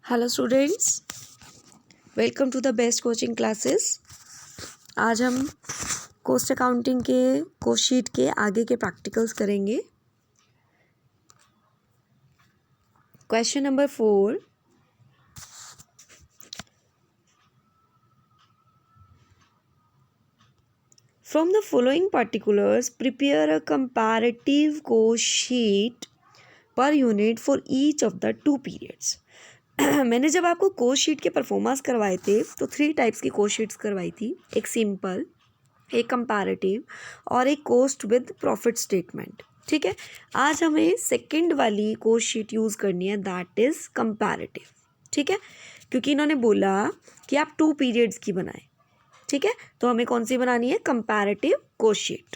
Hello students, welcome to the best coaching classes. आज हम cost accounting के cost sheet के आगे के प्रैक्टिकल्स करेंगे। Question number 4, from the following particulars prepare a comparative cost sheet per unit for each of the 2 periods. मैंने जब आपको कोस्ट शीट के परफॉर्मेंस करवाए थे तो 3 टाइप्स की कोस्ट शीट्स करवाई थी, एक सिंपल, एक कंपैरेटिव और एक कोस्ट विद प्रॉफिट स्टेटमेंट। ठीक है, आज हमें सेकंड वाली कोस्ट शीट यूज़ करनी है, दैट इज़ कंपैरेटिव। ठीक है, क्योंकि इन्होंने बोला कि आप 2 पीरियड्स की बनाएं। ठीक है, तो हमें कौन सी बनानी है? Comparative cost sheet.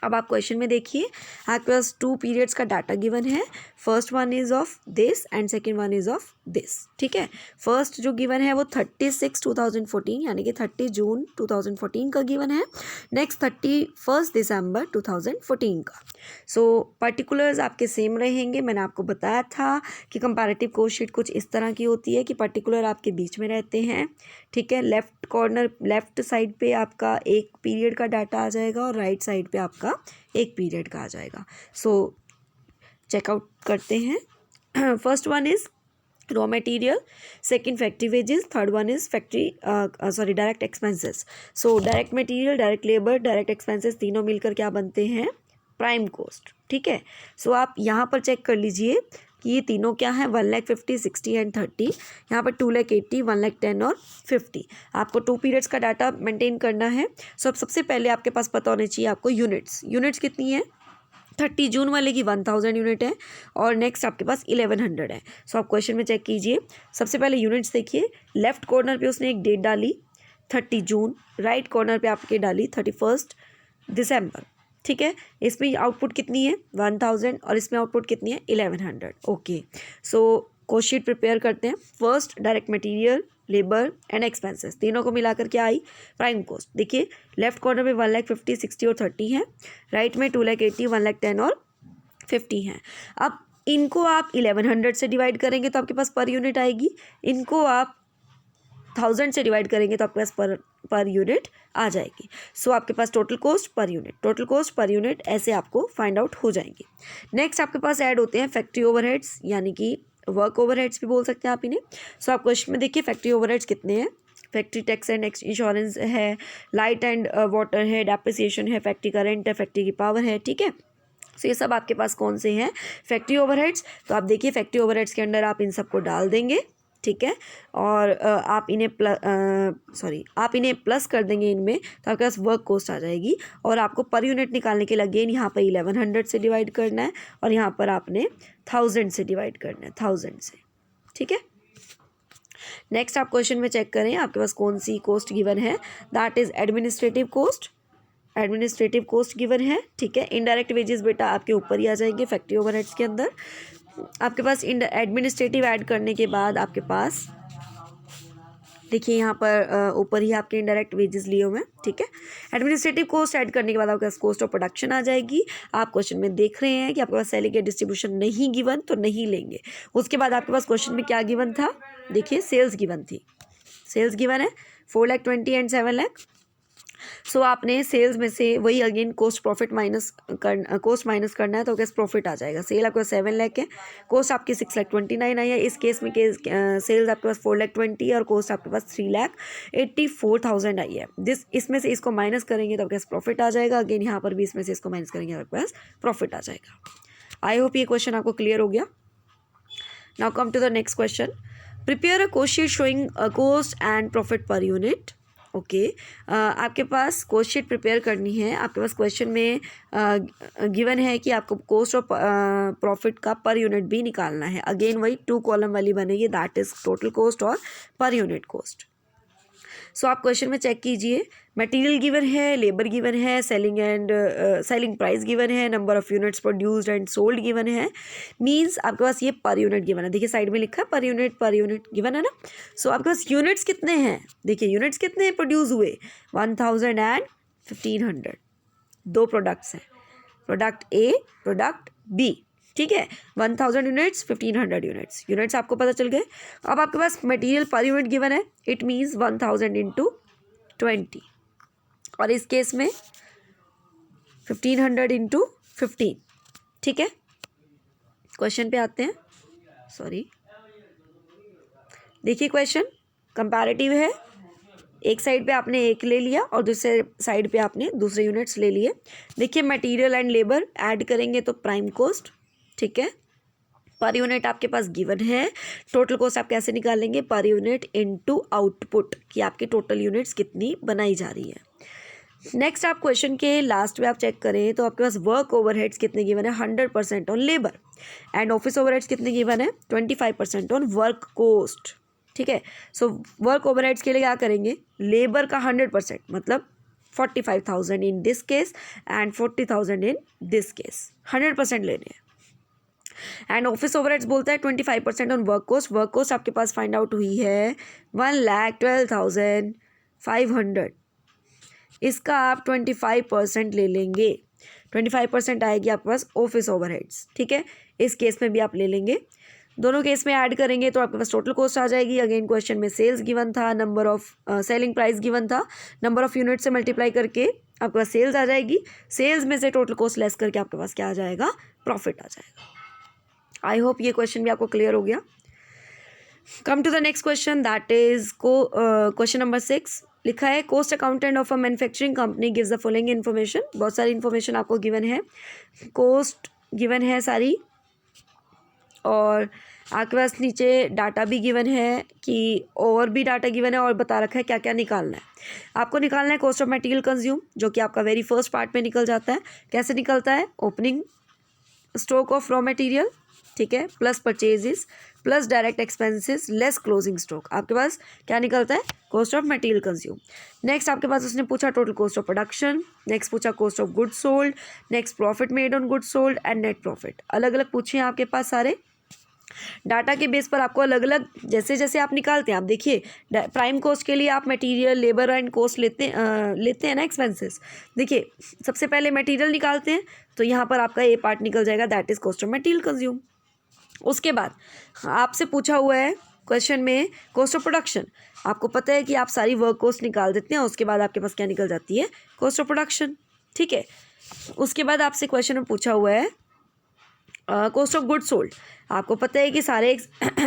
अब आप क्वेश्चन में देखिए, आपके पास 2 पीरियड्स का डाटा गिवन है। First one is of this and second one is of this. ठीक है, फर्स्ट जो गिवन है वो 36/2014 यानी कि 30 जून 2014 का गिवन है। नेक्स्ट 31 दिसंबर 2014 का। सो पर्टिकुलर्स आपके सेम रहेंगे। मैंने आपको बताया था कि कंपैरेटिव कोस्ट शीट कुछ इस तरह की होती है कि पर्टिकुलर आपके बीच में रहते हैं। ठीक है, लेफ्ट कॉर्नर, लेफ्ट साइड पे आपका एक पीरियड का डाटा आ जाएगा और राइट साइड पे आपका एक पीरियड का आ जाएगा। सो चेकआउट करते हैं। First one is raw material, second factory wages, third one is factory direct expenses. So direct material, direct labour, direct expenses तीनों मिलकर क्या बनते हैं? Prime cost. ठीक है, सो आप यहाँ पर चेक कर लीजिए कि ये तीनों क्या है, 1,50,000, 60 एंड 30। यहाँ पर 2,80,000, 1,10,000 और 50। आपको 2 पीरियड्स का डाटा मेंटेन करना है। सो अब सबसे पहले आपके पास पता होने चाहिए आपको यूनिट्स कितनी है। 30 जून वाले की 1000 यूनिट है और नेक्स्ट आपके पास 1100 है। सो आप क्वेश्चन में चेक कीजिए। सबसे पहले यूनिट्स देखिए, लेफ्ट कॉर्नर पे उसने एक डेट डाली 30 जून, राइट कॉर्नर पे आपके डाली 31 दिसंबर। ठीक है, इसमें आउटपुट कितनी है? 1000 और इसमें आउटपुट कितनी है? 1100। Okay, so cost sheet prepare करते हैं। First direct material, labour and expenses तीनों को मिलाकर क्या आई? Prime cost. देखिए लेफ्ट कॉर्नर में 1,50,000, 60 और 30 है, राइट में 2,80,000, 1,10,000 और 50 है। अब इनको आप 1100 से डिवाइड करेंगे तो आपके पास पर यूनिट आएगी। इनको आप 1000 से डिवाइड करेंगे तो आपके पास पर यूनिट आ जाएगी। सो आपके पास टोटल कोस्ट पर यूनिट ऐसे आपको फाइंड आउट हो जाएंगे। नेक्स्ट आपके पास ऐड होते हैं फैक्ट्री ओवरहेड्स, यानी कि वर्क ओवरहेड्स भी बोल सकते हैं आप इन्हें। सो आप क्वेश्चन में देखिए फैक्ट्री ओवरहेड्स कितने हैं। फैक्ट्री टैक्स एंड इंश्योरेंस है, लाइट एंड वाटर है, डेप्रिसिएशन है, फैक्ट्री का रेंट है, फैक्ट्री की पावर है। ठीक है, सो ये सब आपके पास कौन से हैं? Factory overheads. तो आप देखिए फैक्ट्री ओवरहेड्स के अंडर आप इन सबको डाल देंगे। ठीक है, और आप इन्हें प्लस कर देंगे इनमें, तो आपके पास वर्क कॉस्ट आ जाएगी। और आपको पर यूनिट निकालने के लिए अगेन यहाँ पर 1100 से डिवाइड करना है और यहाँ पर आपने 1000 से डिवाइड करना है, 1000 से। ठीक है, नेक्स्ट आप क्वेश्चन में चेक करें आपके पास कौन सी कोस्ट गिवन है, that is administrative cost given है। ठीक है, इनडायरेक्ट वेजेस बेटा आपके ऊपर ही आ जाएंगे फैक्ट्री ओवरहेड्स के अंदर। आपके पास एडमिनिस्ट्रेटिव ऐड करने के बाद आपके पास देखिए यहाँ पर ऊपर ही आपके इनडायरेक्ट वेजेस लिए हुए हैं। ठीक है, एडमिनिस्ट्रेटिव कोस्ट ऐड करने के बाद आपके पास कॉस्ट ऑफ प्रोडक्शन आ जाएगी। आप क्वेश्चन में देख रहे हैं कि आपके पास सेलिंग एंड डिस्ट्रीब्यूशन नहीं गिवन तो नहीं लेंगे। उसके बाद आपके पास क्वेश्चन में क्या गिवन था? देखिए सेल्स गिवन थी, सेल्स गिवन है 4,20,000 एंड 7,00,000। सो आपने सेल्स में से वही अगेन कोस्ट माइनस करना है तो कैसे प्रॉफिट आ जाएगा। सेल आपके पास 7,00,000 है, कोस्ट आपकी 6,29,000 आई है। इस केस में सेल्स आपके पास 4,20,000 और कोस्ट आपके पास 3,84,000 आई है। इसमें से इसको माइनस करेंगे तो आपके पास प्रॉफिट आ जाएगा। अगेन यहाँ पर भी इसमें से इसको माइनस करेंगे तो आपके पास प्रॉफिट आ जाएगा। आई होप ये क्वेश्चन आपको क्लियर हो गया। Now come to the next question. Prepare a cost sheet showing cost and profit per unit. Okay, आपके पास कोस्ट शीट प्रिपेयर करनी है। आपके पास क्वेश्चन में गिवन है कि आपको कोस्ट और प्रॉफिट का पर यूनिट भी निकालना है। अगेन वही 2 कॉलम वाली बनेगी, दैट इज टोटल कोस्ट और पर यूनिट कोस्ट। सो आप क्वेश्चन में चेक कीजिए, मटेरियल गिवन है, लेबर गिवन है, सेलिंग प्राइस गिवन है, number of units produced and sold given है। मींस आपके पास ये पर यूनिट गिवन है। देखिए साइड में लिखा है पर यूनिट गिवन है ना। सो आपके पास यूनिट्स कितने हैं? देखिए यूनिट्स कितने प्रोड्यूस हुए? 1000 एंड 1500। 2 प्रोडक्ट्स हैं, प्रोडक्ट ए, प्रोडक्ट बी। ठीक है, 1000 यूनिट्स 1500 यूनिट्स, यूनिट्स आपको पता चल गए। अब आपके पास मटेरियल पर यूनिट गिवन है, इट मीन्स 1000 इंटू 20, और इस केस में 1500 इंटू 15। ठीक है, क्वेश्चन पे आते हैं। सॉरी, देखिए क्वेश्चन कंपैरेटिव है, एक साइड पे आपने एक ले लिया और दूसरे साइड पे आपने दूसरे यूनिट्स ले लिए। देखिए मटेरियल एंड लेबर ऐड करेंगे तो प्राइम कॉस्ट, ठीक है, पर यूनिट आपके पास गिवन है। टोटल कॉस्ट आप कैसे निकालेंगे, पर यूनिट इनटू आउटपुट, कि आपकी टोटल यूनिट्स कितनी बनाई जा रही है। नेक्स्ट आप क्वेश्चन के लास्ट में आप चेक करें तो आपके पास वर्क ओवरहेड्स कितने गिवन है, 100% on labour, and office overheads कितने गिवन है, 25% ऑन वर्क कॉस्ट। ठीक है, सो वर्क ओवरहेड्स के लिए क्या करेंगे, लेबर का 100% मतलब 45,000 in this case and 40,000 in this case, 100% लेने हैं। एंड ऑफिस ओवरहेड्स बोलता है 25% on work cost. Work cost आपके पास फाइंड आउट हुई है 1,12,500, इसका आप 25% ले लेंगे, 25% आएगी आपके पास ऑफिस ओवरहेड्स। ठीक है, इस केस में भी आप ले लेंगे, दोनों केस में ऐड करेंगे तो आपके पास टोटल कॉस्ट आ जाएगी। अगेन क्वेश्चन में सेल्स गिवन था, number of selling price given था, नंबर ऑफ यूनिट से मल्टीप्लाई करके आपके पास सेल्स आ जाएगी, सेल्स में से टोटल कॉस्ट लेस करके आपके पास क्या आ जाएगा, प्रॉफिट आ जाएगा। आई होप ये क्वेश्चन भी आपको क्लियर हो गया। Come to the next question, that is question number 6। लिखा है cost accountant of a manufacturing company gives the following information. बहुत सारी इन्फॉर्मेशन आपको गिवन है, कॉस्ट गिवन है सारी, और आपके पास नीचे डाटा भी गिवन है कि और भी डाटा गिवन है और बता रखा है क्या क्या निकालना है। आपको निकालना है कॉस्ट ऑफ मटेरियल कंज्यूम, जो कि आपका वेरी फर्स्ट पार्ट में निकल जाता है। कैसे निकलता है, opening stock of raw material, ठीक है, plus purchases plus direct expenses less closing stock, आपके पास क्या निकलता है, cost of material consume. Next आपके पास उसने पूछा total cost of production, next पूछा cost of goods sold, next profit made on goods sold and net profit. अलग अलग पूछे हैं आपके पास सारे डाटा के बेस पर, आपको अलग अलग जैसे जैसे आप निकालते हैं। आप देखिए प्राइम कॉस्ट के लिए आप मटेरियल लेबर एंड कॉस्ट लेते हैं ना, एक्सपेंसेस। देखिए सबसे पहले मटेरियल निकालते हैं तो यहाँ पर आपका ए पार्ट निकल जाएगा, that is cost of material consume. उसके बाद आपसे पूछा हुआ है क्वेश्चन में कॉस्ट ऑफ प्रोडक्शन, आपको पता है कि आप सारी वर्क कॉस्ट निकाल देते हैं, उसके बाद आपके पास क्या निकल जाती है, कॉस्ट ऑफ प्रोडक्शन। ठीक है, उसके बाद आपसे क्वेश्चन में पूछा हुआ है कॉस्ट ऑफ गुड्स सोल्ड, आपको पता है कि सारे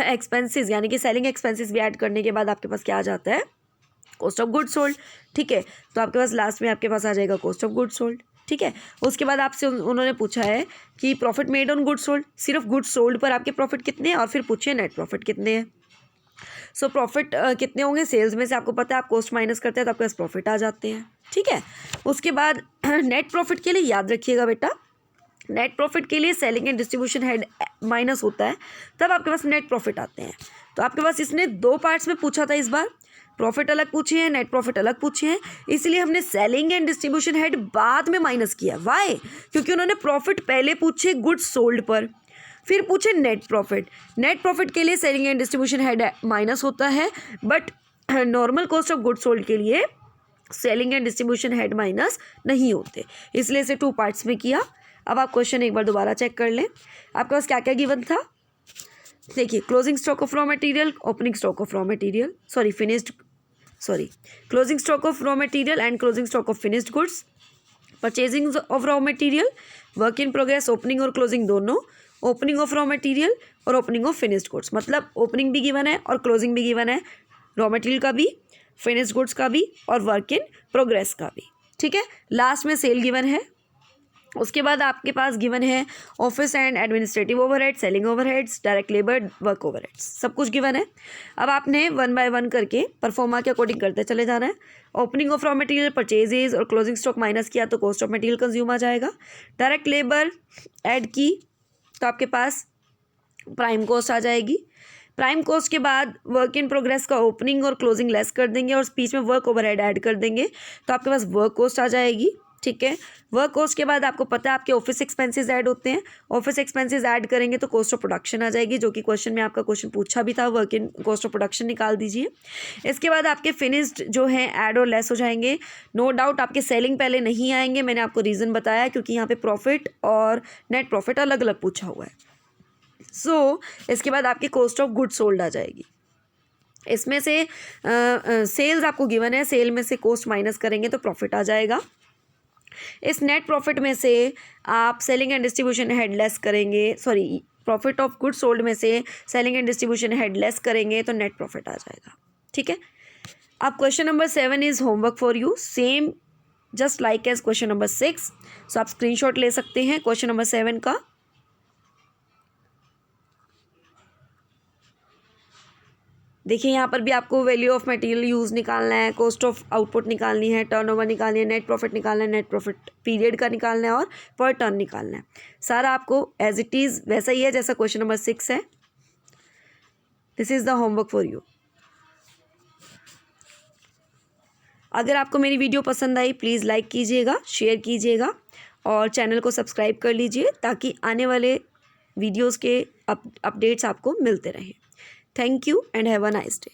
एक्सपेंसेस यानी कि सेलिंग एक्सपेंसेस भी ऐड करने के बाद आपके पास क्या आ जाता है, कॉस्ट ऑफ गुड्स सोल्ड। ठीक है, तो आपके पास लास्ट में आपके पास आ जाएगा कॉस्ट ऑफ गुड्स सोल्ड। ठीक है, उसके बाद आपसे उन्होंने पूछा है कि profit made on goods sold, सिर्फ गुड्स सोल्ड पर आपके प्रॉफिट कितने हैं, और फिर पूछिए नेट प्रॉफिट कितने हैं। सो प्रॉफिट कितने होंगे, सेल्स में से आपको पता है आप कॉस्ट माइनस करते हैं तो आपके पास प्रॉफिट आ जाते हैं। ठीक है, उसके बाद नेट प्रॉफिट के लिए याद रखिएगा बेटा, नेट प्रॉफिट के लिए selling and distribution head minus होता है, तब आपके पास नेट प्रॉफिट आते हैं। तो आपके पास इसने दो पार्ट्स में पूछा था इस बार, प्रॉफिट अलग पूछे हैं, नेट प्रॉफिट अलग पूछे हैं, इसलिए हमने सेलिंग एंड डिस्ट्रीब्यूशन हेड बाद में माइनस किया। वाई, क्योंकि उन्होंने प्रॉफिट पहले पूछे गुड्स सोल्ड पर, फिर पूछे नेट प्रॉफिट। नेट प्रॉफिट के लिए selling and distribution head minus होता है, but normal cost of goods sold के लिए selling and distribution head minus नहीं होते, इसलिए इसे टू पार्ट्स में किया। अब आप क्वेश्चन एक बार दोबारा चेक कर लें, आपके पास क्या क्या गिवन था। देखिए closing stock of raw material, opening stock of raw material, closing stock of raw material and closing stock of finished goods, purchasing of raw material, work in progress opening और closing दोनों, opening of raw material और opening of finished goods, मतलब opening भी given है और closing भी given है, raw material का भी, फिनिश्ड गुड्स का भी और वर्क इन प्रोग्रेस का भी। ठीक है, लास्ट में सेल गिवन है। उसके बाद आपके पास गिवन है office and administrative overhead, selling overheads, direct labour, work overheads, सब कुछ गिवन है। अब आपने 1 बाय 1 करके परफॉर्मा के अकॉर्डिंग करते चले जाना है। Opening of raw material, purchases और क्लोजिंग स्टॉक माइनस किया तो कॉस्ट ऑफ मटेरियल कंज्यूम आ जाएगा। डायरेक्ट लेबर ऐड की तो आपके पास प्राइम कॉस्ट आ जाएगी। प्राइम कॉस्ट के बाद वर्क इन प्रोग्रेस का ओपनिंग और क्लोजिंग लेस कर देंगे और बीच में वर्क ओवरहेड ऐड कर देंगे तो आपके पास वर्क कॉस्ट आ जाएगी। ठीक है। वर्क कॉस्ट के बाद आपको पता है आपके ऑफिस एक्सपेंसेस ऐड होते हैं, ऑफिस एक्सपेंसेस ऐड करेंगे तो कॉस्ट ऑफ प्रोडक्शन आ जाएगी, जो कि क्वेश्चन में आपका क्वेश्चन पूछा भी था, work in cost of production निकाल दीजिए। इसके बाद आपके फिनिश्ड जो है ऐड और लेस हो जाएंगे। नो डाउट आपके सेलिंग पहले नहीं आएंगे, मैंने आपको रीज़न बताया, क्योंकि यहाँ पे प्रॉफिट और नेट प्रॉफिट अलग अलग पूछा हुआ है। इसके बाद आपकी कॉस्ट ऑफ गुड सोल्ड आ जाएगी। इसमें से सेल्स आपको गिवन है, सेल में से कॉस्ट माइनस करेंगे तो प्रॉफिट आ जाएगा। इस नेट प्रॉफिट में से आप selling and distribution head less करेंगे, sorry profit of good sold में से selling and distribution head less करेंगे तो नेट प्रॉफिट आ जाएगा। ठीक है। अब question number 7 is homework for you, same just like as question number 6। So आप स्क्रीनशॉट ले सकते हैं क्वेश्चन नंबर 7 का। देखिए यहाँ पर भी आपको वैल्यू ऑफ मटेरियल यूज़ निकालना है, कॉस्ट ऑफ आउटपुट निकालनी है, टर्नओवर निकालनी है, नेट प्रॉफिट निकालना है, नेट प्रॉफिट पीरियड का निकालना है और पर टर्न निकालना है। सारा आपको एज इट इज़ वैसा ही है जैसा क्वेश्चन नंबर 6 है। This is the homework for you. अगर आपको मेरी वीडियो पसंद आई प्लीज़ लाइक कीजिएगा, शेयर कीजिएगा और चैनल को सब्सक्राइब कर लीजिए ताकि आने वाले वीडियोज़ के अपडेट्स आपको मिलते रहें। Thank you and have a nice day.